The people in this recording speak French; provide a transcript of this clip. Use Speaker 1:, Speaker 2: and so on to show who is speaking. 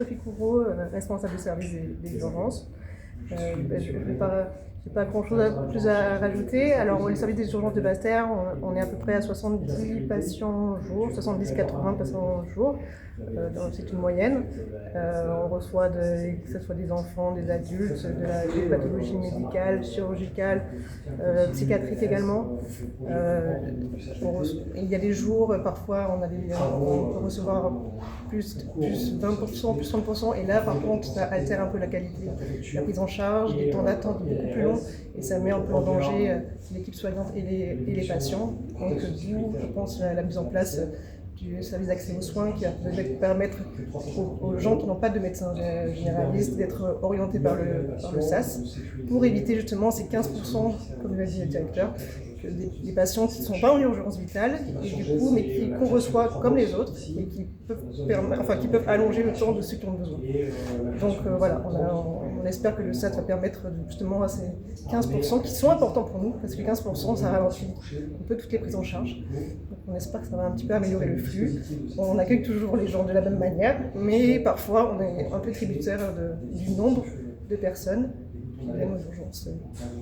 Speaker 1: Sophie Courreau, responsable du service des urgences. Je n'ai pas grand-chose plus à rajouter. Alors, le service des urgences de Basse-Terre, on est à peu près à 70 patients au jour, 70-80 patients au jour. C'est une moyenne. On reçoit que ce soit des enfants, des adultes, des pathologies médicales, chirurgicales, psychiatriques également. Il y a des jours, parfois, on peut recevoir plus 20%, plus 30%, et là, par contre, ça altère un peu la qualité. La prise en charge, les temps d'attente beaucoup plus longs, et ça met un peu en danger l'équipe soignante et les patients. Donc, d'où, je pense, la mise en place du service d'accès aux soins qui va permettre aux gens qui n'ont pas de médecin généraliste d'être orientés par le SAS pour éviter justement ces 15%, comme l'a dit le directeur, des patients qui ne sont pas en urgence vitale et du coup, mais qu'on reçoit comme les autres et qui peuvent allonger le temps de ceux qui ont besoin. Donc voilà, on espère que le SAS va permettre justement à ces 15% qui sont importants pour nous, parce que 15% ça ralentit un peu toutes les prises en charge. Donc on espère que ça va un petit peu améliorer le flux. On accueille toujours les gens de la même manière, mais parfois on est un peu tributaire du nombre de personnes qui viennent aux urgences.